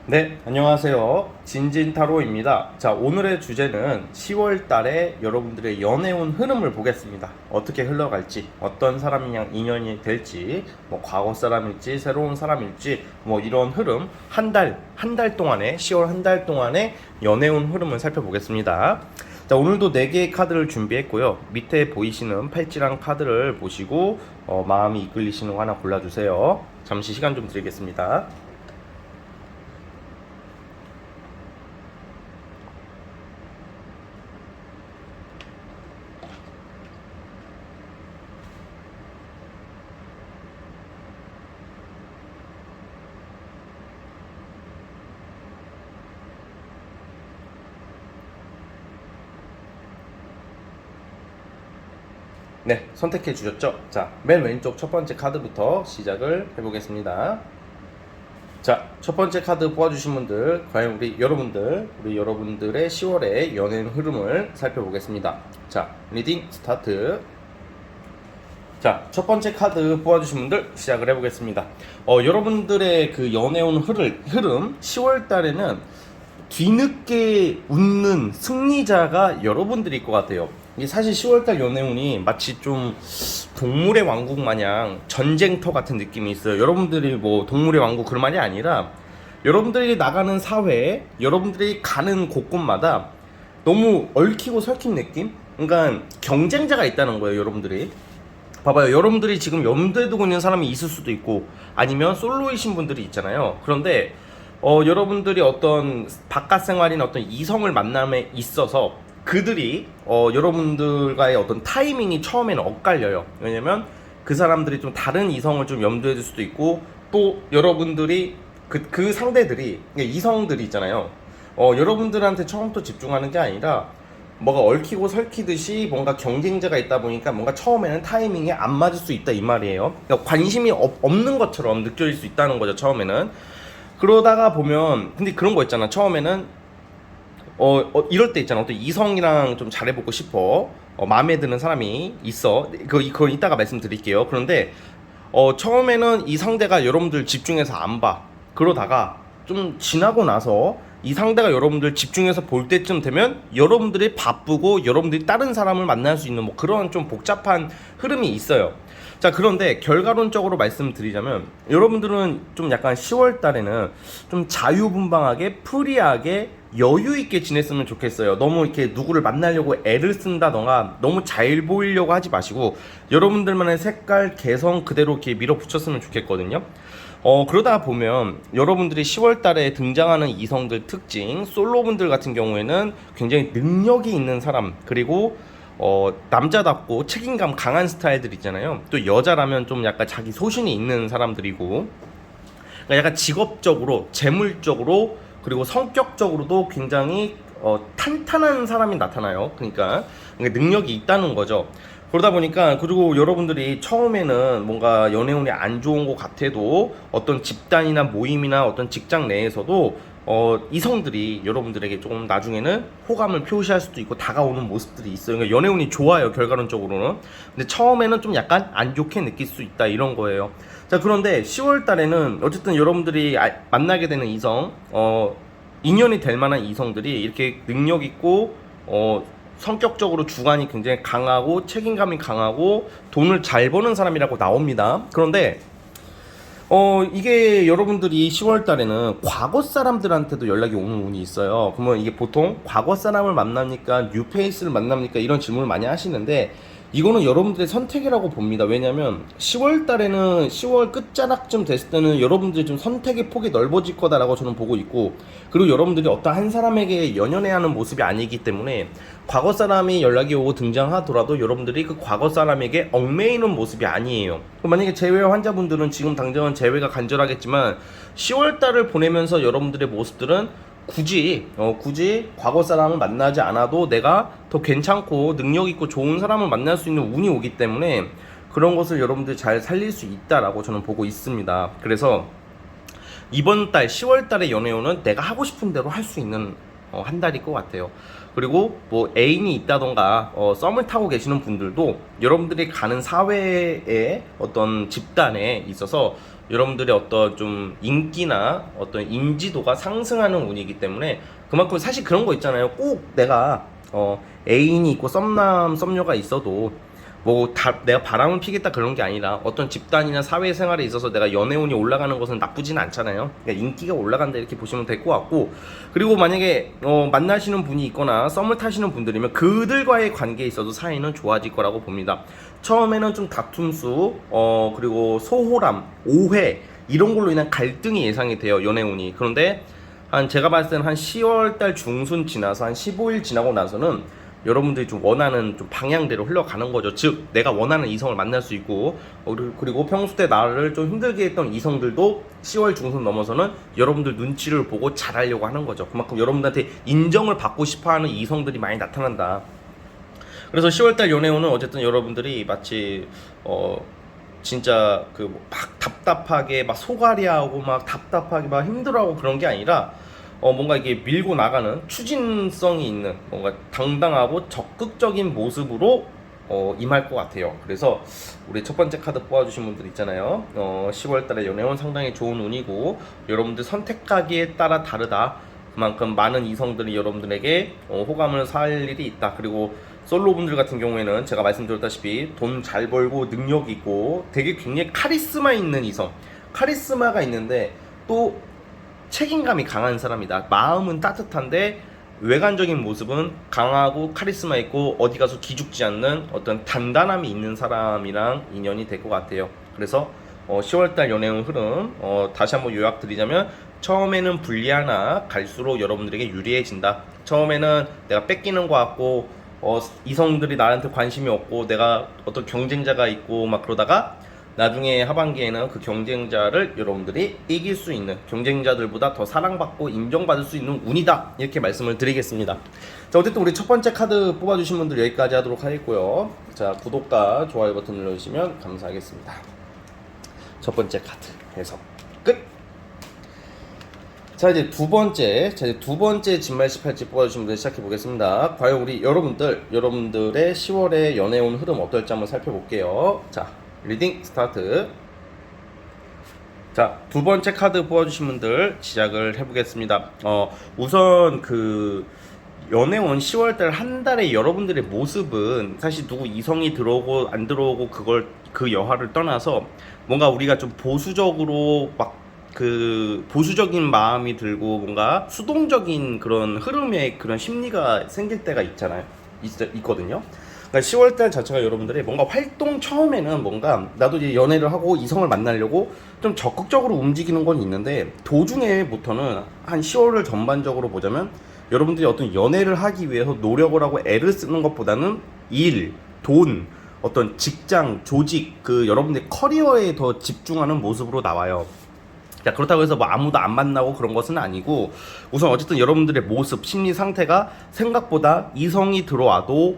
네, 안녕하세요. 진진타로입니다. 자, 오늘의 주제는 10월 달에 여러분들의 연애운 흐름을 보겠습니다. 어떻게 흘러갈지, 어떤 사람이랑 인연이 될지, 뭐 과거 사람일지, 새로운 사람일지, 뭐 이런 흐름, 한 달 동안에, 10월 한 달 동안의 연애운 흐름을 살펴보겠습니다. 자, 오늘도 4개의 카드를 준비했고요. 밑에 보이시는 팔찌랑 카드를 보시고, 마음이 이끌리시는 거 하나 골라주세요. 잠시 시간 좀 드리겠습니다. 네, 선택해 주셨죠? 자, 맨 왼쪽 첫 번째 카드부터 시작을 해보겠습니다. 자, 첫 번째 카드 뽑아주신 분들, 과연 우리 여러분들의 10월의 연애 흐름을 살펴보겠습니다. 자, 리딩 스타트. 자, 첫 번째 카드 뽑아주신 분들 시작을 해보겠습니다. 여러분들의 그 연애운 흐름 10월 달에는 뒤늦게 웃는 승리자가 여러분들일 것 같아요. 이게 사실 10월달 연애운이 마치 좀 동물의 왕국 마냥 전쟁터 같은 느낌이 있어요. 여러분들이 뭐 동물의 왕국 그런 말이 아니라 여러분들이 나가는 사회에 여러분들이 가는 곳곳마다 너무 얽히고 설킨 느낌? 그러니까 경쟁자가 있다는 거예요, 여러분들이. 봐봐요. 여러분들이 지금 염두에 두고 있는 사람이 있을 수도 있고 아니면 솔로이신 분들이 있잖아요. 그런데 여러분들이 어떤 바깥 생활이나 어떤 이성을 만남에 있어서 그들이 여러분들과의 어떤 타이밍이 처음에는 엇갈려요. 왜냐면 그 사람들이 좀 다른 이성을 좀 염두에 둘 수도 있고 또 여러분들이 그 상대들이 이성들이 있잖아요. 여러분들한테 처음부터 집중하는 게 아니라 뭐가 얽히고 설키듯이 뭔가 경쟁자가 있다 보니까 뭔가 처음에는 타이밍이 안 맞을 수 있다 이 말이에요. 그러니까 관심이 없는 것처럼 느껴질 수 있다는 거죠, 처음에는. 그러다가 보면 근데 그런 거 있잖아. 처음에는 이럴 때 있잖아. 어떤 이성이랑 좀 잘해보고 싶어. 마음에 드는 사람이 있어. 그건 이따가 말씀드릴게요. 그런데 처음에는 이 상대가 여러분들 집중해서 안 봐. 그러다가 좀 지나고 나서 이 상대가 여러분들 집중해서 볼 때쯤 되면 여러분들이 바쁘고 여러분들이 다른 사람을 만날 수 있는 뭐 그런 좀 복잡한 흐름이 있어요. 자, 그런데 결과론적으로 말씀드리자면 여러분들은 좀 약간 10월 달에는 좀 자유분방하게 프리하게 여유 있게 지냈으면 좋겠어요. 너무 이렇게 누구를 만나려고 애를 쓴다던가 너무 잘 보이려고 하지 마시고 여러분들만의 색깔, 개성 그대로 이렇게 밀어붙였으면 좋겠거든요. 그러다 보면 여러분들이 10월 달에 등장하는 이성들 특징, 솔로분들 같은 경우에는 굉장히 능력이 있는 사람, 그리고 남자답고 책임감 강한 스타일들 있잖아요. 또 여자라면 좀 약간 자기 소신이 있는 사람들이고, 그러니까 약간 직업적으로, 재물적으로, 그리고 성격적으로도 굉장히 탄탄한 사람이 나타나요. 그러니까 능력이 있다는 거죠. 그러다 보니까 그리고 여러분들이 처음에는 뭔가 연애운이 안 좋은 것 같아도 어떤 집단이나 모임이나 어떤 직장 내에서도 이성들이 여러분들에게 조금 나중에는 호감을 표시할 수도 있고 다가오는 모습들이 있어요. 그러니까 연애운이 좋아요, 결과론적으로는. 근데 처음에는 좀 약간 안 좋게 느낄 수 있다 이런 거예요. 자, 그런데 10월 달에는 어쨌든 여러분들이 만나게 되는 이성, 인연이 될 만한 이성들이 이렇게 능력 있고 성격적으로 주관이 굉장히 강하고 책임감이 강하고 돈을 잘 버는 사람이라고 나옵니다. 그런데 이게 여러분들이 10월 달에는 과거 사람들한테도 연락이 오는 운이 있어요. 그러면 이게 보통 과거 사람을 만납니까? 뉴페이스를 만납니까? 이런 질문을 많이 하시는데 이거는 여러분들의 선택이라고 봅니다. 왜냐면 10월 달에는 10월 끝자락쯤 됐을 때는 여러분들이 좀 선택의 폭이 넓어질 거다라고 저는 보고 있고, 그리고 여러분들이 어떤 한 사람에게 연연해야 하는 모습이 아니기 때문에 과거 사람이 연락이 오고 등장하더라도 여러분들이 그 과거 사람에게 얽매이는 모습이 아니에요. 만약에 재회 환자분들은 지금 당장은 재회가 간절하겠지만 10월 달을 보내면서 여러분들의 모습들은 굳이 과거 사람을 만나지 않아도 내가 더 괜찮고 능력 있고 좋은 사람을 만날 수 있는 운이 오기 때문에 그런 것을 여러분들이 잘 살릴 수 있다라고 저는 보고 있습니다. 그래서 이번 달 10월 달의 연애운은 내가 하고 싶은 대로 할 수 있는 한 달일 것 같아요. 그리고 뭐 애인이 있다던가 썸을 타고 계시는 분들도 여러분들이 가는 사회의 어떤 집단에 있어서 여러분들의 어떤 좀 인기나 어떤 인지도가 상승하는 운이기 때문에, 그만큼 사실 그런 거 있잖아요. 꼭 내가 애인이 있고 썸남 썸녀가 있어도 뭐 다 내가 바람을 피겠다 그런 게 아니라 어떤 집단이나 사회생활에 있어서 내가 연애운이 올라가는 것은 나쁘진 않잖아요. 그러니까 인기가 올라간다 이렇게 보시면 될 것 같고, 그리고 만약에 만나시는 분이 있거나 썸을 타시는 분들이면 그들과의 관계에 있어도 사이는 좋아질 거라고 봅니다. 처음에는 좀 다툼수 그리고 소홀함, 오해 이런 걸로 인한 갈등이 예상이 돼요, 연애운이. 그런데 제가 봤을 때는 한 10월달 중순 지나서 한 15일 지나고 나서는 여러분들이 좀 원하는 좀 방향대로 흘러가는 거죠. 즉 내가 원하는 이성을 만날 수 있고, 그리고 평소 때 나를 좀 힘들게 했던 이성들도 10월 중순 넘어서는 여러분들 눈치를 보고 잘하려고 하는 거죠. 그만큼 여러분들한테 인정을 받고 싶어하는 이성들이 많이 나타난다. 그래서 10월달 연애운은 어쨌든 여러분들이 마치 진짜 그 막 답답하게 막 소갈이하고 막 답답하게 막 힘들어하고 그런 게 아니라 뭔가 이게 밀고 나가는 추진성이 있는 뭔가 당당하고 적극적인 모습으로 임할 것 같아요. 그래서 우리 첫 번째 카드 뽑아주신 분들 있잖아요. 10월달에 연애운 상당히 좋은 운이고, 여러분들 선택하기에 따라 다르다. 그만큼 많은 이성들이 여러분들에게 호감을 살 일이 있다. 그리고 솔로분들 같은 경우에는 제가 말씀드렸다시피 돈 잘 벌고 능력 있고 되게 굉장히 카리스마 있는 이성, 카리스마가 있는데 또 책임감이 강한 사람이다. 마음은 따뜻한데 외관적인 모습은 강하고 카리스마 있고 어디 가서 기죽지 않는 어떤 단단함이 있는 사람이랑 인연이 될 것 같아요. 그래서 10월달 연애운 흐름 다시 한번 요약드리자면, 처음에는 불리하나 갈수록 여러분들에게 유리해진다. 처음에는 내가 뺏기는 것 같고 이성들이 나한테 관심이 없고 내가 어떤 경쟁자가 있고 막 그러다가 나중에 하반기에는 그 경쟁자를 여러분들이 이길 수 있는, 경쟁자들보다 더 사랑받고 인정받을 수 있는 운이다, 이렇게 말씀을 드리겠습니다. 자, 어쨌든 우리 첫 번째 카드 뽑아주신 분들 여기까지 하도록 하겠고요. 자, 구독과 좋아요 버튼 눌러주시면 감사하겠습니다. 첫 번째 카드 해석 끝. 자, 이제 두 번째 진말시 팔찌 뽑아주신 분들 시작해 보겠습니다. 과연 우리 여러분들의 10월의 연애운 흐름 어떨지 한번 살펴볼게요. 자, 리딩 스타트. 자, 두 번째 카드 뽑아주신 분들 시작을 해보겠습니다. 우선 그 연애운 10월달 한 달의 여러분들의 모습은 사실 누구 이성이 들어오고 안 들어오고 그 여하를 떠나서 뭔가 우리가 좀 보수적으로 막 그 보수적인 마음이 들고 뭔가 수동적인 그런 흐름의 그런 심리가 생길 때가 있거든요. 그러니까 10월달 자체가 여러분들이 뭔가 활동 처음에는 뭔가 나도 이제 연애를 하고 이성을 만나려고 좀 적극적으로 움직이는 건 있는데, 도중에부터는 한 10월을 전반적으로 보자면 여러분들이 어떤 연애를 하기 위해서 노력을 하고 애를 쓰는 것보다는 일, 돈, 어떤 직장, 조직, 그 여러분들의 커리어에 더 집중하는 모습으로 나와요. 자, 그렇다고 해서 뭐 아무도 안 만나고 그런 것은 아니고, 우선 어쨌든 여러분들의 모습, 심리 상태가 생각보다 이성이 들어와도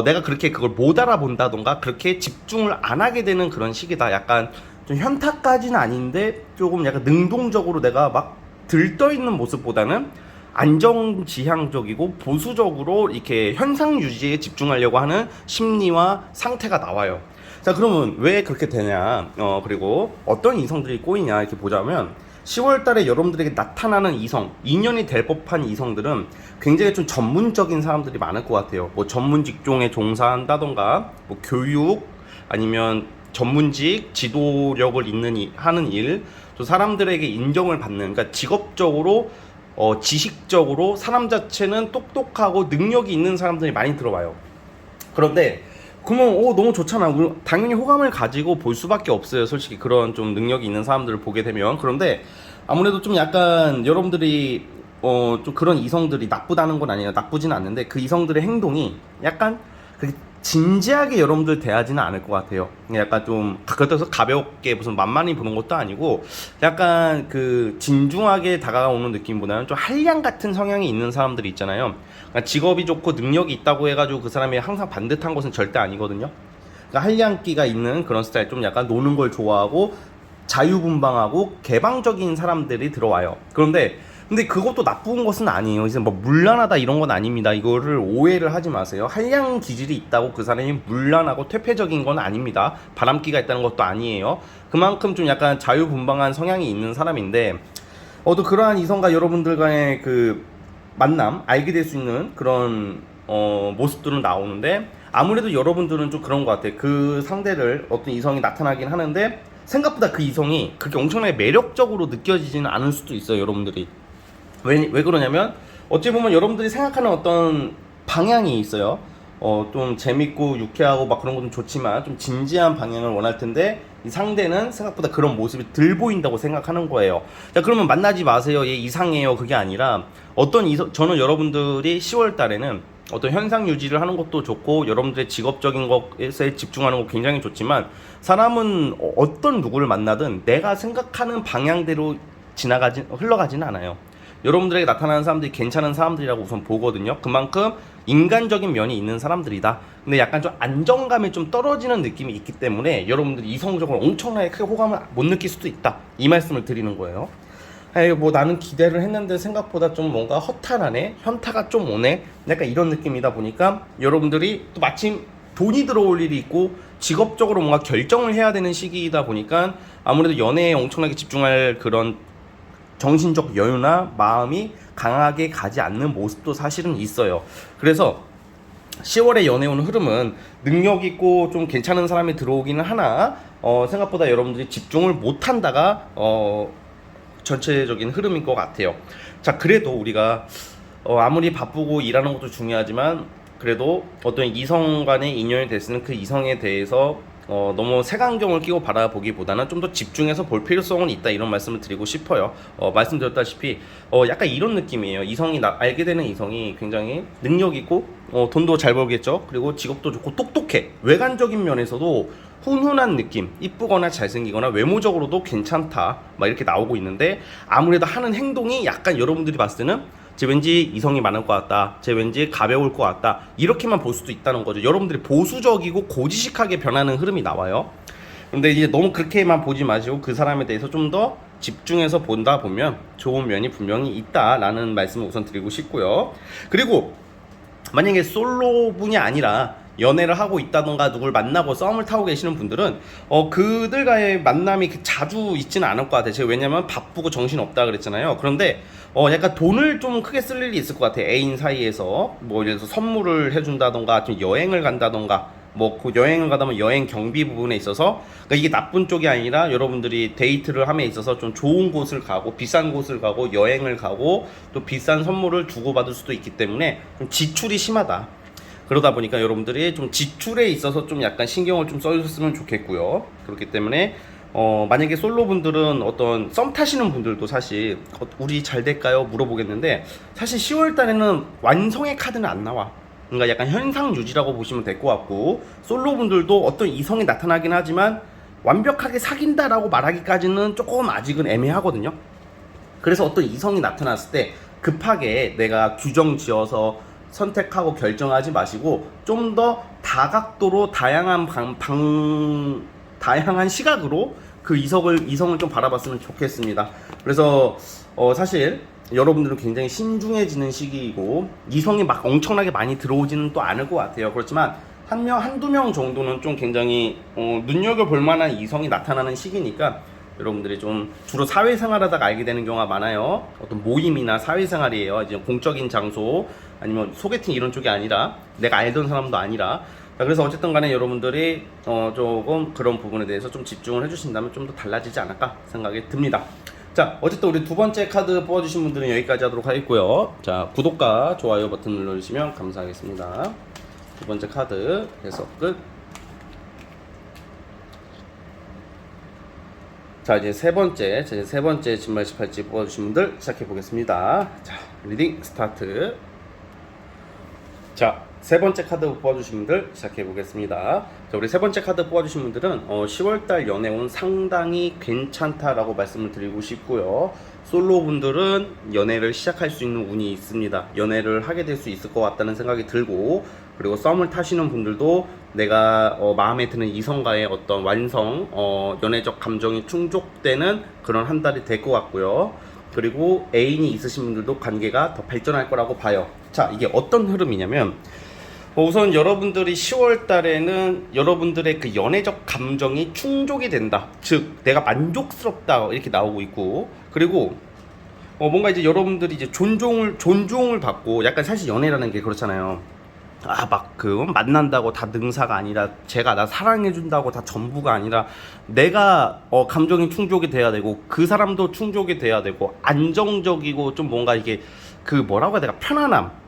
내가 그렇게 그걸 못 알아본다던가 그렇게 집중을 안 하게 되는 그런 시기다. 약간 좀 현타까지는 아닌데 조금 약간 능동적으로 내가 막 들떠있는 모습보다는 안정지향적이고 보수적으로 이렇게 현상 유지에 집중하려고 하는 심리와 상태가 나와요. 자, 그러면 왜 그렇게 되냐, 그리고 어떤 이성들이 꼬이냐 이렇게 보자면, 10월 달에 여러분들에게 나타나는 이성, 인연이 될 법한 이성들은 굉장히 좀 전문적인 사람들이 많을 것 같아요. 뭐 전문 직종에 종사한다던가, 뭐 교육, 아니면 전문직, 지도력을 하는 일, 또 사람들에게 인정을 받는, 그러니까 직업적으로, 지식적으로 사람 자체는 똑똑하고 능력이 있는 사람들이 많이 들어와요. 그런데 그러면 너무 좋잖아. 당연히 호감을 가지고 볼 수밖에 없어요. 솔직히 그런 좀 능력이 있는 사람들을 보게 되면. 그런데 아무래도 좀 약간 여러분들이 좀 그런 이성들이 나쁘다는 건 아니에요. 나쁘진 않는데 그 이성들의 행동이 약간 그렇게 진지하게 여러분들 대하지는 않을 것 같아요. 약간 좀 그렇다고 해서 가볍게 무슨 만만히 보는 것도 아니고 약간 그 진중하게 다가오는 느낌보다는 좀 한량 같은 성향이 있는 사람들이 있잖아요. 그러니까 직업이 좋고 능력이 있다고 해가지고 그 사람이 항상 반듯한 것은 절대 아니거든요. 그러니까 한량기가 있는 그런 스타일, 좀 약간 노는 걸 좋아하고 자유분방하고 개방적인 사람들이 들어와요. 그런데 근데 그것도 나쁜 것은 아니에요. 이제 뭐 문란하다 이런 건 아닙니다. 이거를 오해를 하지 마세요. 한량 기질이 있다고 그 사람이 문란하고 퇴폐적인 건 아닙니다. 바람기가 있다는 것도 아니에요. 그만큼 좀 약간 자유분방한 성향이 있는 사람인데, 또 그러한 이성과 여러분들과의 그 만남, 알게 될 수 있는 그런 모습들은 나오는데, 아무래도 여러분들은 좀 그런 것 같아요. 그 상대를 어떤 이성이 나타나긴 하는데 생각보다 그 이성이 그렇게 엄청나게 매력적으로 느껴지지는 않을 수도 있어요. 여러분들이 왜 그러냐면, 어찌 보면 여러분들이 생각하는 어떤 방향이 있어요. 좀 재밌고 유쾌하고 막 그런 것도 좋지만 좀 진지한 방향을 원할 텐데, 이 상대는 생각보다 그런 모습이 덜 보인다고 생각하는 거예요. 자, 그러면 만나지 마세요, 얘 이상해요, 그게 아니라 저는 여러분들이 10월 달에는 어떤 현상 유지를 하는 것도 좋고 여러분들의 직업적인 것에 집중하는 거 굉장히 좋지만, 사람은 어떤 누구를 만나든 내가 생각하는 방향대로 흘러가지는 않아요. 여러분들에게 나타나는 사람들이 괜찮은 사람들이라고 우선 보거든요. 그만큼 인간적인 면이 있는 사람들이다. 근데 약간 좀 안정감이 좀 떨어지는 느낌이 있기 때문에 여러분들이 이성적으로 엄청나게 크게 호감을 못 느낄 수도 있다, 이 말씀을 드리는 거예요. 뭐 나는 기대를 했는데 생각보다 좀 뭔가 허탈하네, 현타가 좀 오네, 약간 이런 느낌이다 보니까 여러분들이 또 마침 돈이 들어올 일이 있고 직업적으로 뭔가 결정을 해야 되는 시기이다 보니까 아무래도 연애에 엄청나게 집중할 그런 정신적 여유나 마음이 강하게 가지 않는 모습도 사실은 있어요. 그래서 10월에 연애 오는 흐름은 능력 있고 좀 괜찮은 사람이 들어오기는 하나, 생각보다 여러분들이 집중을 못한다가 전체적인 흐름인 것 같아요. 자, 그래도 우리가 아무리 바쁘고 일하는 것도 중요하지만, 그래도 어떤 이성 간의 인연이 됐으면 그 이성에 대해서 너무 색안경을 끼고 바라보기보다는 좀 더 집중해서 볼 필요성은 있다, 이런 말씀을 드리고 싶어요. 말씀드렸다시피 약간 이런 느낌이에요. 알게 되는 이성이 굉장히 능력 있고 돈도 잘 벌겠죠. 그리고 직업도 좋고 똑똑해. 외관적인 면에서도 훈훈한 느낌, 이쁘거나 잘생기거나 외모적으로도 괜찮다, 막 이렇게 나오고 있는데, 아무래도 하는 행동이 약간 여러분들이 봤을 때는 쟤 왠지 이성이 많을 것 같다, 쟤 왠지 가벼울 것 같다, 이렇게만 볼 수도 있다는 거죠. 여러분들이 보수적이고 고지식하게 변하는 흐름이 나와요. 근데 이제 너무 그렇게만 보지 마시고 그 사람에 대해서 좀 더 집중해서 본다 보면 좋은 면이 분명히 있다라는 말씀을 우선 드리고 싶고요. 그리고 만약에 솔로분이 아니라 연애를 하고 있다던가 누굴 만나고 썸을 타고 계시는 분들은 그들과의 만남이 자주 있지는 않을 것 같아요. 제가 왜냐면 바쁘고 정신없다 그랬잖아요. 그런데 약간 돈을 좀 크게 쓸 일이 있을 것 같아요. 애인 사이에서 뭐 예를 들어서 선물을 해준다던가 좀 여행을 간다던가, 뭐 그 여행을 가다 보면 여행 경비 부분에 있어서, 그러니까 이게 나쁜 쪽이 아니라 여러분들이 데이트를 함에 있어서 좀 좋은 곳을 가고 비싼 곳을 가고 여행을 가고 또 비싼 선물을 주고받을 수도 있기 때문에 좀 지출이 심하다. 그러다 보니까 여러분들이 좀 지출에 있어서 좀 약간 신경을 좀 써주셨으면 좋겠고요. 그렇기 때문에 만약에 솔로분들은 어떤 썸 타시는 분들도 사실 우리 잘 될까요? 물어보겠는데, 사실 10월 달에는 완성의 카드는 안 나와. 그러니까 약간 현상 유지라고 보시면 될 것 같고, 솔로분들도 어떤 이성이 나타나긴 하지만 완벽하게 사귄다라고 말하기까지는 조금 아직은 애매하거든요. 그래서 어떤 이성이 나타났을 때 급하게 내가 규정 지어서 선택하고 결정하지 마시고 좀 더 다각도로 다양한 시각으로 그 이성을 좀 바라봤으면 좋겠습니다. 그래서 사실 여러분들은 굉장히 신중해지는 시기이고 이성이 막 엄청나게 많이 들어오지는 또 않을 것 같아요. 그렇지만 한두 명 정도는 좀 굉장히 눈여겨볼 만한 이성이 나타나는 시기니까 여러분들이 좀 주로 사회생활하다가 알게 되는 경우가 많아요. 어떤 모임이나 사회생활이에요. 이제 공적인 장소 아니면 소개팅 이런 쪽이 아니라 내가 알던 사람도 아니라. 그래서 어쨌든 간에 여러분들이 조금 그런 부분에 대해서 좀 집중을 해주신다면 좀 더 달라지지 않을까 생각이 듭니다. 자, 어쨌든 우리 두 번째 카드 뽑아주신 분들은 여기까지 하도록 하겠고요. 자, 구독과 좋아요 버튼 눌러주시면 감사하겠습니다. 두 번째 카드 해석 끝. 자, 이제 세 번째 진말시 팔찌 뽑아주신 분들 시작해 보겠습니다. 자, 리딩 스타트. 자, 세 번째 카드 뽑아주신 분들 시작해 보겠습니다. 자, 우리 세 번째 카드 뽑아주신 분들은 10월달 연애운 상당히 괜찮다라고 말씀을 드리고 싶고요. 솔로 분들은 연애를 시작할 수 있는 운이 있습니다. 연애를 하게 될 수 있을 것 같다는 생각이 들고, 그리고 썸을 타시는 분들도 내가 마음에 드는 이성과의 어떤 연애적 감정이 충족되는 그런 한 달이 될 것 같고요. 그리고 애인이 있으신 분들도 관계가 더 발전할 거라고 봐요. 자, 이게 어떤 흐름이냐면 우선 여러분들이 10월 달에는 여러분들의 그 연애적 감정이 충족이 된다. 즉, 내가 만족스럽다. 이렇게 나오고 있고, 그리고 뭔가 이제 여러분들이 이제 존중을 받고, 약간 사실 연애라는 게 그렇잖아요. 막 만난다고 다 능사가 아니라, 제가 나 사랑해준다고 다 전부가 아니라, 내가 감정이 충족이 돼야 되고, 그 사람도 충족이 돼야 되고, 안정적이고 좀 뭔가 이게 뭐라고 해야 될까, 편안함,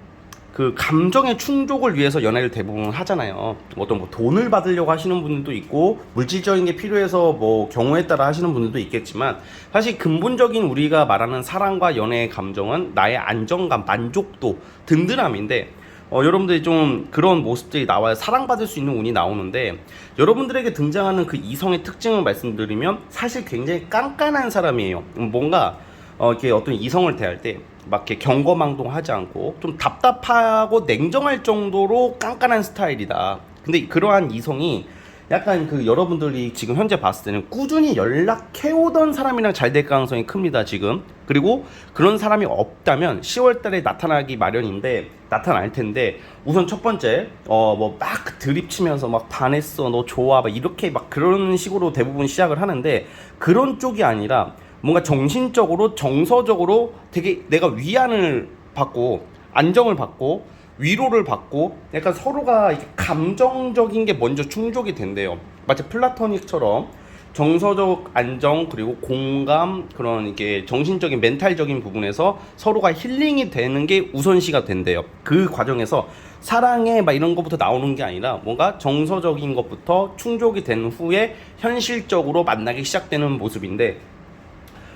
그 감정의 충족을 위해서 연애를 대부분 하잖아요. 어떤 돈을 받으려고 하시는 분들도 있고, 물질적인 게 필요해서 경우에 따라 하시는 분들도 있겠지만, 사실 근본적인 우리가 말하는 사랑과 연애의 감정은 나의 안정감, 만족도, 든든함인데, 여러분들이 좀 그런 모습들이 나와야 사랑받을 수 있는 운이 나오는데, 여러분들에게 등장하는 그 이성의 특징을 말씀드리면 사실 굉장히 깐깐한 사람이에요. 뭔가 이렇게 어떤 이성을 대할 때 막 이렇게 경거망동하지 않고 좀 답답하고 냉정할 정도로 깐깐한 스타일이다. 근데 그러한 이성이 약간 여러분들이 지금 현재 봤을 때는 꾸준히 연락해오던 사람이랑 잘 될 가능성이 큽니다, 지금. 그리고 그런 사람이 없다면 10월 달에 나타나기 마련인데, 나타날 텐데, 우선 첫 번째, 막 드립치면서 막 반했어, 너 좋아, 막 이렇게 막 그런 식으로 대부분 시작을 하는데, 그런 쪽이 아니라 뭔가 정신적으로, 정서적으로 되게 내가 위안을 받고, 안정을 받고, 위로를 받고, 약간 서로가 이렇게 감정적인 게 먼저 충족이 된대요. 마치 플라토닉처럼 정서적 안정, 그리고 공감, 그런 이게 정신적인 멘탈적인 부분에서 서로가 힐링이 되는 게 우선시가 된대요. 그 과정에서 사랑해 막 이런 것부터 나오는 게 아니라 뭔가 정서적인 것부터 충족이 된 후에 현실적으로 만나기 시작되는 모습인데,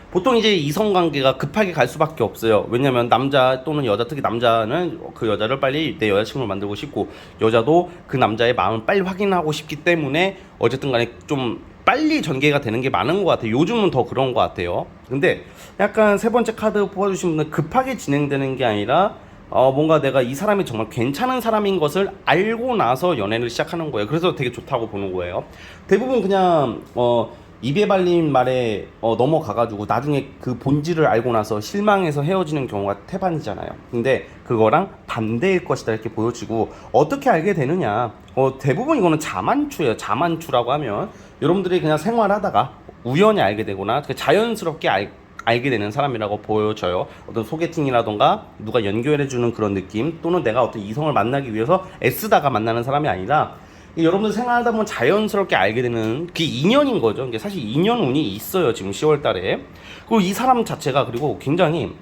보통 이제 이성관계가 급하게 갈 수밖에 없어요. 왜냐면 남자 또는 여자, 특히 남자는 그 여자를 빨리 내 여자친구를 만들고 싶고, 여자도 그 남자의 마음을 빨리 확인하고 싶기 때문에 어쨌든 간에 좀 빨리 전개가 되는 게 많은 것 같아요. 요즘은 더 그런 것 같아요. 근데 약간 세 번째 카드 뽑아주신 분은 급하게 진행되는 게 아니라 뭔가 내가 이 사람이 정말 괜찮은 사람인 것을 알고 나서 연애를 시작하는 거예요. 그래서 되게 좋다고 보는 거예요. 대부분 그냥 입에 발린 말에 넘어가가지고 나중에 그 본질을 알고 나서 실망해서 헤어지는 경우가 태반이잖아요. 근데 그거랑 반대일 것이다 이렇게 보여지고, 어떻게 알게 되느냐, 대부분 이거는 자만추예요. 자만추라고 하면 여러분들이 그냥 생활하다가 우연히 알게 되거나 자연스럽게 알게 되는 사람이라고 보여져요. 어떤 소개팅이라던가 누가 연결해주는 그런 느낌, 또는 내가 어떤 이성을 만나기 위해서 애쓰다가 만나는 사람이 아니라, 여러분들 생활하다 보면 자연스럽게 알게 되는 그 인연인 거죠. 이게 사실 인연 운이 있어요, 지금 10월 달에. 그리고 이 사람 자체가, 그리고 굉장히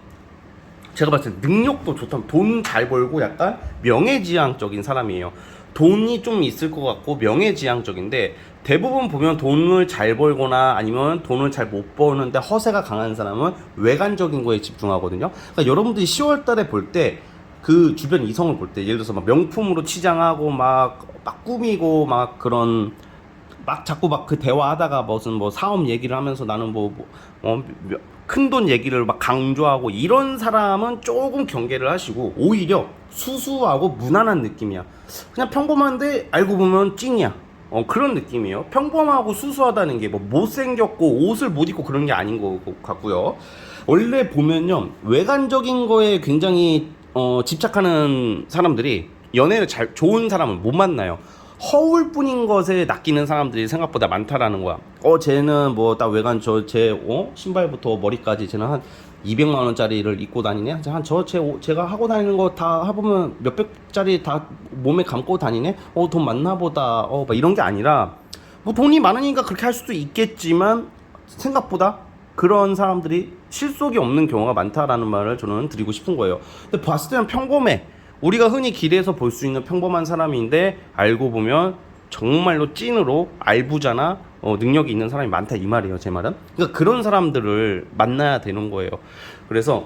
제가 봤을 때 능력도 좋다. 돈 잘 벌고 약간 명예지향적인 사람이에요. 돈이 좀 있을 것 같고 명예지향적인데, 대부분 보면 돈을 잘 벌거나 아니면 돈을 잘 못 버는데 허세가 강한 사람은 외관적인 거에 집중하거든요. 그러니까 여러분들이 10월 달에 볼 때, 그 주변 이성을 볼 때, 예를 들어서 막 명품으로 치장하고 막 꾸미고 막 그런, 막 자꾸 막 그 대화하다가 무슨 사업 얘기를 하면서 나는 큰 돈 얘기를 막 강조하고, 이런 사람은 조금 경계를 하시고, 오히려 수수하고 무난한 느낌이야. 그냥 평범한데 알고 보면 찡이야. 그런 느낌이에요. 평범하고 수수하다는 게 못생겼고 옷을 못 입고 그런 게 아닌 것 같고요. 원래 보면요, 외관적인 거에 굉장히 집착하는 사람들이 연애를 좋은 사람을 못 만나요. 허울 뿐인 것에 낚이는 사람들이 생각보다 많다라는 거야. 쟤는 딱 외관, 제 신발부터 머리까지 쟤는 한 200만 원짜리를 입고 다니네. 제가 하고 다니는 거 다 해보면 몇백짜리 다 몸에 감고 다니네. 돈 많나 보다. 막 이런 게 아니라, 돈이 많으니까 그렇게 할 수도 있겠지만, 생각보다 그런 사람들이 실속이 없는 경우가 많다라는 말을 저는 드리고 싶은 거예요. 근데 봤을 때는 평범해. 우리가 흔히 길에서 볼 수 있는 평범한 사람인데, 알고 보면 정말로 찐으로 알부자나 능력이 있는 사람이 많다, 이 말이에요, 제 말은. 그러니까 그런 사람들을 만나야 되는 거예요. 그래서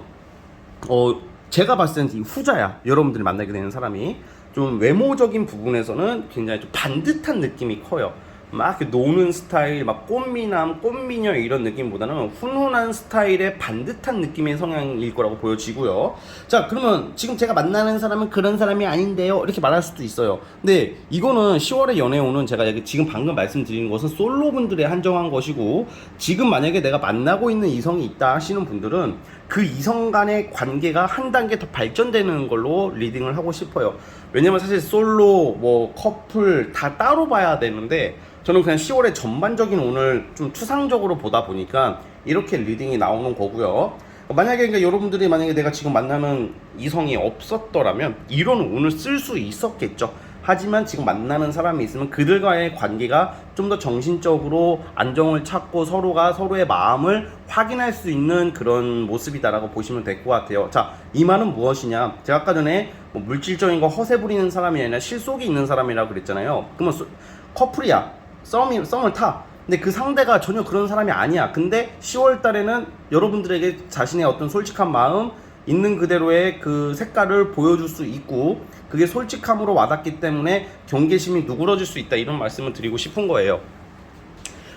제가 봤을 때는 이 후자야. 여러분들이 만나게 되는 사람이 좀 외모적인 부분에서는 굉장히 좀 반듯한 느낌이 커요. 막 이렇게 노는 스타일, 막 꽃미남, 꽃미녀 이런 느낌보다는 훈훈한 스타일의 반듯한 느낌의 성향일 거라고 보여지고요. 자, 그러면 지금 제가 만나는 사람은 그런 사람이 아닌데요, 이렇게 말할 수도 있어요. 근데 이거는 10월의 연애운은 제가 지금 방금 말씀드리는 것은 솔로분들에 한정한 것이고, 지금 만약에 내가 만나고 있는 이성이 있다 하시는 분들은 그 이성 간의 관계가 한 단계 더 발전되는 걸로 리딩을 하고 싶어요. 왜냐면 사실 솔로, 뭐 커플 다 따로 봐야 되는데, 저는 그냥 10월의 전반적인 운을 좀 추상적으로 보다 보니까 이렇게 리딩이 나오는 거고요. 만약에 그러니까 여러분들이 만약에 내가 지금 만나는 이성이 없었더라면 이런 운을 쓸 수 있었겠죠. 하지만 지금 만나는 사람이 있으면 그들과의 관계가 좀 더 정신적으로 안정을 찾고 서로가 서로의 마음을 확인할 수 있는 그런 모습이다라고 보시면 될 것 같아요. 자, 이 말은 무엇이냐? 제가 아까 전에 뭐 물질적인 거 허세 부리는 사람이 아니라 실속이 있는 사람이라고 그랬잖아요. 그러면 커플이야. 썸을 타. 근데 그 상대가 전혀 그런 사람이 아니야. 근데 10월 달에는 여러분들에게 자신의 어떤 솔직한 마음, 있는 그대로의 그 색깔을 보여줄 수 있고, 그게 솔직함으로 와닿기 때문에 경계심이 누그러질 수 있다, 이런 말씀을 드리고 싶은 거예요.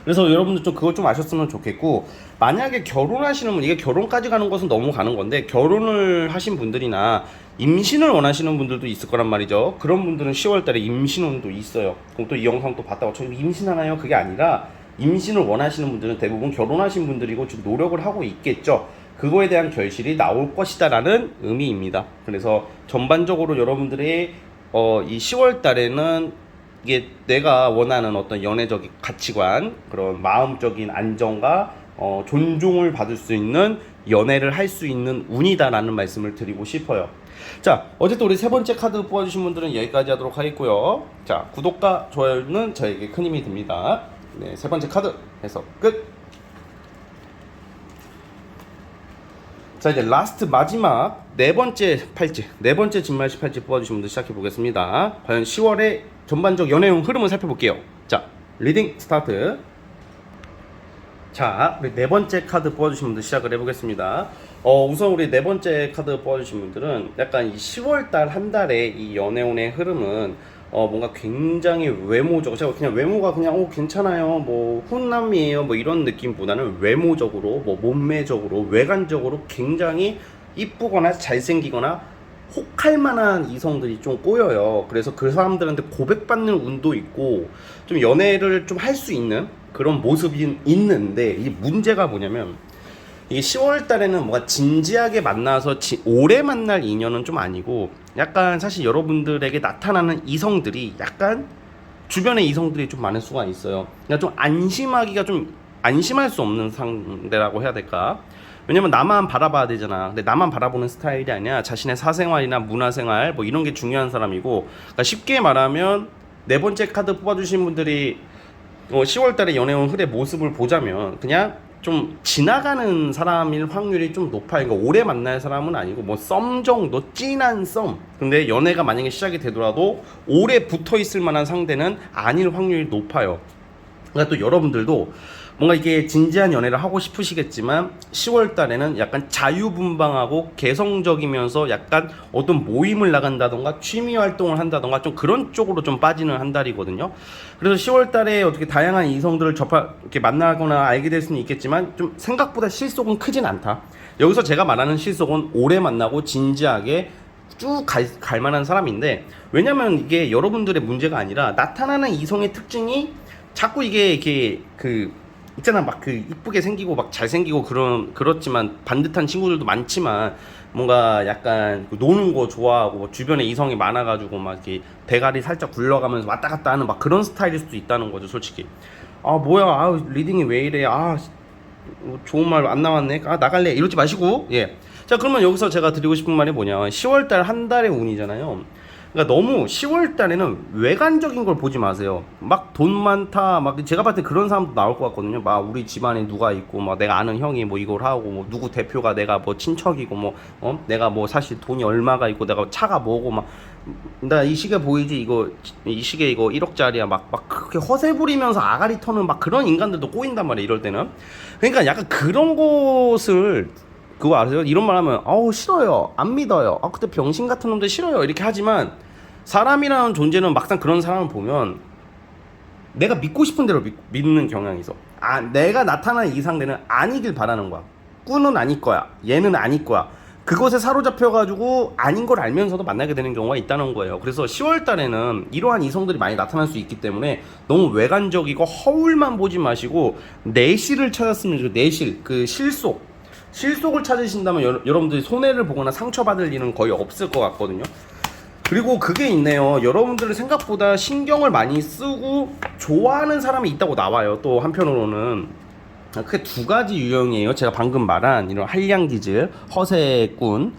그래서 여러분들 좀 그걸 좀 아셨으면 좋겠고, 만약에 결혼하시는 분, 이게 결혼까지 가는 것은 너무 가는 건데, 결혼을 하신 분들이나 임신을 원하시는 분들도 있을 거란 말이죠. 그런 분들은 10월 달에 임신운도 있어요. 그럼 또 이 영상 또 봤다고 저 임신하나요? 그게 아니라, 임신을 원하시는 분들은 대부분 결혼하신 분들이고 지금 노력을 하고 있겠죠. 그거에 대한 결실이 나올 것이다 라는 의미입니다. 그래서 전반적으로 여러분들의 이 10월 달에는 이게 내가 원하는 어떤 연애적인 가치관, 그런 마음적인 안정과 존중을 받을 수 있는 연애를 할 수 있는 운이다라는 말씀을 드리고 싶어요. 자, 어쨌든 우리 세 번째 카드 뽑아주신 분들은 여기까지 하도록 하겠고요. 자, 구독과 좋아요는 저에게 큰 힘이 됩니다. 네, 세 번째 카드 해서 끝. 자, 이제 라스트 마지막 네 번째 팔찌, 네 번째 진말시 팔찌 뽑아주신 분들 시작해 보겠습니다. 과연 10월의 전반적 연애운 흐름을 살펴볼게요. 자, 리딩 스타트. 자, 우리 네 번째 카드 뽑아주신 분들 시작을 해보겠습니다. 우선 우리 네 번째 카드 뽑아주신 분들은 약간 이 10월달 한 달의 이 연애운의 흐름은 뭔가 굉장히 외모적, 제가 그냥 외모가 그냥 괜찮아요, 뭐 훈남이에요, 뭐 이런 느낌보다는 외모적으로, 뭐 몸매적으로, 외관적으로 굉장히 이쁘거나 잘생기거나 혹할 만한 이성들이 좀 꼬여요. 그래서 그 사람들한테 고백받는 운도 있고 좀 연애를 좀 할 수 있는 그런 모습이 있는데, 이 문제가 뭐냐면 이게 10월 달에는 뭔가 진지하게 만나서 오래 만날 인연은 좀 아니고, 약간 사실 여러분들에게 나타나는 이성들이 약간 주변의 이성들이 좀 많을 수가 있어요. 그러니까 좀 안심하기가 좀 안심할 수 없는 상대라고 해야 될까? 왜냐면 나만 바라봐야 되잖아. 근데 나만 바라보는 스타일이 아니야. 자신의 사생활이나 문화생활 뭐 이런 게 중요한 사람이고, 그러니까 쉽게 말하면 네 번째 카드 뽑아주신 분들이 10월 달에 연애운 흐의 모습을 보자면 그냥 좀 지나가는 사람일 확률이 좀 높아요. 그러니까 오래 만날 사람은 아니고 뭐 썸 정도, 찐한 썸. 근데 연애가 만약에 시작이 되더라도 오래 붙어 있을 만한 상대는 아닐 확률이 높아요. 그러니까 또 여러분들도 뭔가 이게 진지한 연애를 하고 싶으시겠지만 10월 달에는 약간 자유분방하고 개성적이면서 약간 어떤 모임을 나간다던가 취미 활동을 한다던가 좀 그런 쪽으로 좀 빠지는 한 달이거든요. 그래서 10월 달에 어떻게 다양한 이성들을 이렇게 만나거나 알게 될 수는 있겠지만 좀 생각보다 실속은 크진 않다. 여기서 제가 말하는 실속은 오래 만나고 진지하게 쭉 갈 만한 사람인데, 왜냐면 이게 여러분들의 문제가 아니라 나타나는 이성의 특징이 자꾸 이게 있잖아, 막 이쁘게 생기고 막 잘생기고 그렇지만 반듯한 친구들도 많지만 뭔가 약간 노는 거 좋아하고 뭐 주변에 이성이 많아가지고 막 이렇게 대가리 살짝 굴러가면서 왔다 갔다 하는 막 그런 스타일일 수도 있다는 거죠, 솔직히. 아, 뭐야, 리딩이 왜 이래, 좋은 말 안 나왔네, 나갈래, 이러지 마시고. 예. 자, 그러면 여기서 제가 드리고 싶은 말이 뭐냐, 10월달 한 달의 운이잖아요. 그러니까 너무 10월 달에는 외관적인 걸 보지 마세요. 막 돈 많다, 막 제가 봤을 때 그런 사람도 나올 것 같거든요. 막 우리 집안에 누가 있고, 막 내가 아는 형이 뭐 이걸 하고, 뭐 누구 대표가 내가 뭐 친척이고, 뭐 내가 뭐 사실 돈이 얼마가 있고, 내가 차가 뭐고, 막 나 이 시계 보이지, 이 시계 이거 1억짜리야, 막 그렇게 허세 부리면서 아가리 터는 막 그런 인간들도 꼬인단 말이야, 이럴 때는. 그러니까 약간 그런 곳을, 그거 아세요? 이런 말 하면 싫어요, 안 믿어요, 그때 병신 같은 놈들 싫어요, 이렇게 하지만 사람이라는 존재는 막상 그런 사람을 보면 내가 믿고 싶은 대로 믿는 경향이 있어. 내가 나타나는 이 상대는 아니길 바라는 거야. 꾼은 아닐 거야. 얘는 아닐 거야. 그것에 사로잡혀가지고 아닌 걸 알면서도 만나게 되는 경우가 있다는 거예요. 그래서 10월 달에는 이러한 이성들이 많이 나타날 수 있기 때문에 너무 외관적이고 허울만 보지 마시고 내실을 찾았으면 좋겠어요. 내실, 그 실속을 찾으신다면 여러분들이 손해를 보거나 상처받을 일은 거의 없을 것 같거든요. 그리고 그게 있네요. 여러분들은 생각보다 신경을 많이 쓰고 좋아하는 사람이 있다고 나와요. 또 한편으로는 그게 두 가지 유형이에요. 제가 방금 말한 이런 한량기질, 허세꾼,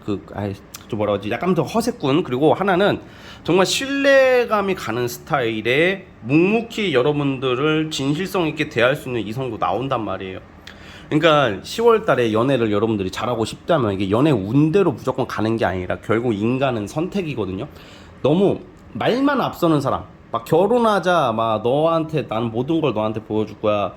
좀 뭐라 그러지? 약간 더 허세꾼. 그리고 하나는 정말 신뢰감이 가는 스타일의 묵묵히 여러분들을 진실성 있게 대할 수 있는 이성도 나온단 말이에요. 그러니까 10월 달에 연애를 여러분들이 잘하고 싶다면 이게 연애 운대로 무조건 가는 게 아니라 결국 인간은 선택이거든요. 너무 말만 앞서는 사람, 막 결혼하자, 막 너한테 난 모든 걸 너한테 보여줄 거야.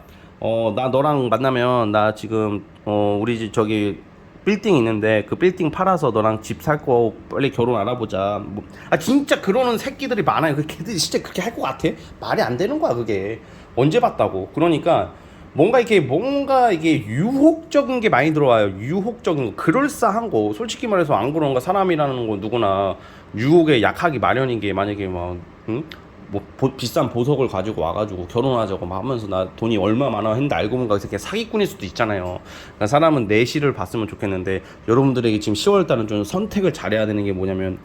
나 너랑 만나면 나 지금 우리 집 저기 빌딩 있는데 그 빌딩 팔아서 너랑 집 살 거 빨리 결혼 알아보자. 진짜 그러는 새끼들이 많아요. 그 걔들이 진짜 그렇게 할 것 같아? 말이 안 되는 거야 그게. 언제 봤다고? 그러니까 뭔가 이게 유혹적인 게 많이 들어와요. 유혹적인 거, 그럴싸한 거. 솔직히 말해서 안 그런가? 사람이라는 건 누구나 유혹에 약하기 마련인 게 만약에 막 비싼 보석을 가지고 와가지고 결혼하자고 막 하면서 나 돈이 얼마 많아 했는데 알고 보니까 그 새끼 사기꾼일 수도 있잖아요. 그러니까 사람은 내실을 봤으면 좋겠는데 여러분들에게 지금 10월달은 좀 선택을 잘해야 되는 게 뭐냐면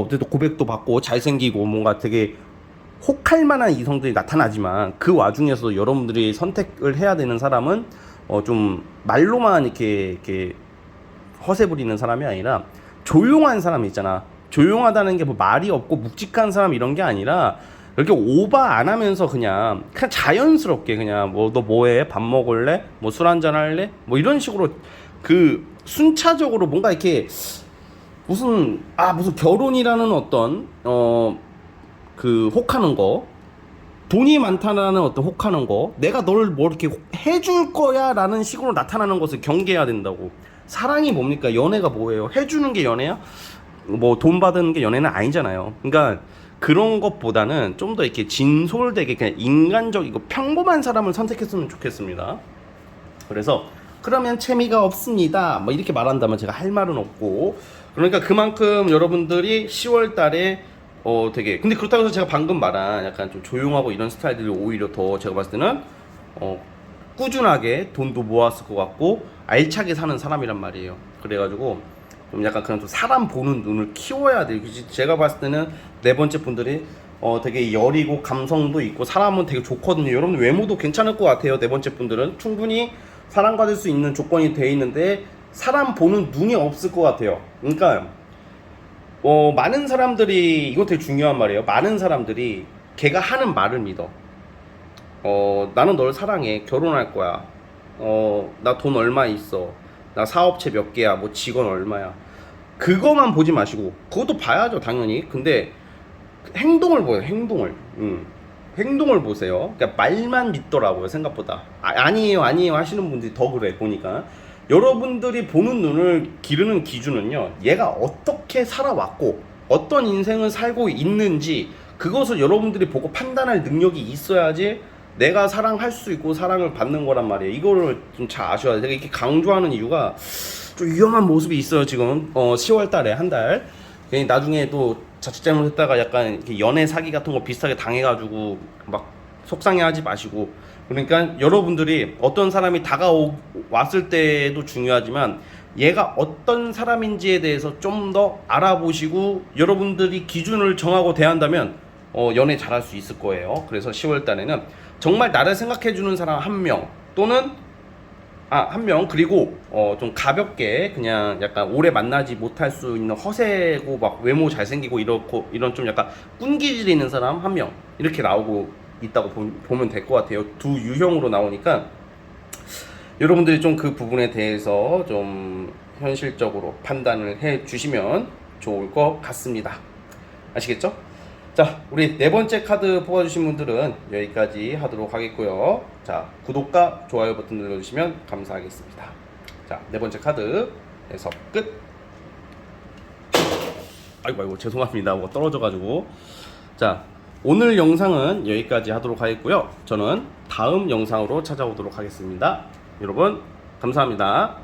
그래도 고백도 받고 잘생기고 뭔가 되게 혹할 만한 이성들이 나타나지만 그 와중에서도 여러분들이 선택을 해야 되는 사람은 좀 말로만 이렇게 허세 부리는 사람이 아니라 조용한 사람이 있잖아. 조용하다는 게 뭐 말이 없고 묵직한 사람 이런 게 아니라 이렇게 오버 안 하면서 그냥 자연스럽게 그냥 너 뭐해? 밥 먹을래? 뭐 술 한잔 할래? 뭐 이런 식으로 그 순차적으로 뭔가 이렇게 무슨 결혼이라는 어떤 그 혹하는 거, 돈이 많다라는 어떤 혹하는 거, 내가 널 뭐 이렇게 해줄 거야 라는 식으로 나타나는 것을 경계해야 된다고. 사랑이 뭡니까? 연애가 뭐예요? 해주는 게 연애야? 뭐 돈 받는 게 연애는 아니잖아요. 그러니까 그런 것보다는 좀 더 이렇게 진솔되게 그냥 인간적이고 평범한 사람을 선택했으면 좋겠습니다. 그래서 그러면 재미가 없습니다 뭐 이렇게 말한다면 제가 할 말은 없고, 그러니까 그만큼 여러분들이 10월 달에 되게, 근데 그렇다고 해서 제가 방금 말한 약간 좀 조용하고 이런 스타일들이 오히려 더 제가 봤을 때는 꾸준하게 돈도 모았을 것 같고 알차게 사는 사람이란 말이에요. 그래가지고 좀 약간 그런 좀 사람 보는 눈을 키워야 돼요. 제가 봤을 때는 네 번째 분들이 되게 여리고 감성도 있고 사람은 되게 좋거든요. 여러분 외모도 괜찮을 것 같아요. 네 번째 분들은 충분히 사랑받을 수 있는 조건이 돼 있는데 사람 보는 눈이 없을 것 같아요. 그러니까 많은 사람들이, 이거 되게 중요한 말이에요. 많은 사람들이 걔가 하는 말을 믿어. 나는 널 사랑해. 결혼할 거야. 나 돈 얼마 있어. 나 사업체 몇 개야. 뭐 직원 얼마야. 그거만 보지 마시고, 그것도 봐야죠, 당연히. 근데 행동을 보여요. 행동을 보세요. 그러니까 말만 믿더라고요, 생각보다. 아니에요 하시는 분들이 더 그래, 보니까. 여러분들이 보는 눈을 기르는 기준은요, 얘가 어떻게 살아왔고 어떤 인생을 살고 있는지 그것을 여러분들이 보고 판단할 능력이 있어야지 내가 사랑할 수 있고 사랑을 받는 거란 말이에요. 이거를 좀 잘 아셔야 돼요. 제가 이렇게 강조하는 이유가 좀 위험한 모습이 있어요. 지금 10월 달에 한 달 나중에 또 자칫 잘못했다가 약간 이렇게 연애 사기 같은 거 비슷하게 당해가지고 막 속상해하지 마시고. 그러니까 여러분들이 어떤 사람이 다가왔을 때도 중요하지만 얘가 어떤 사람인지에 대해서 좀 더 알아보시고 여러분들이 기준을 정하고 대한다면 연애 잘할 수 있을 거예요. 그래서 10월 달에는 정말 나를 생각해주는 사람 한 명, 또는 한 명, 그리고 좀 가볍게 그냥 약간 오래 만나지 못할 수 있는 허세고 막 외모 잘생기고 이렇고 이런 좀 약간 꾼기질 있는 사람 한 명, 이렇게 나오고 있다고 보면 될 것 같아요. 두 유형으로 나오니까 여러분들이 좀 그 부분에 대해서 좀 현실적으로 판단을 해 주시면 좋을 것 같습니다. 아시겠죠? 자, 우리 네 번째 카드 뽑아주신 분들은 여기까지 하도록 하겠고요. 자, 구독과 좋아요 버튼 눌러주시면 감사하겠습니다. 자, 네 번째 카드에서 끝. 아이고 죄송합니다. 뭐가 떨어져가지고. 자, 오늘 영상은 여기까지 하도록 하겠고요. 저는 다음 영상으로 찾아오도록 하겠습니다. 여러분 감사합니다.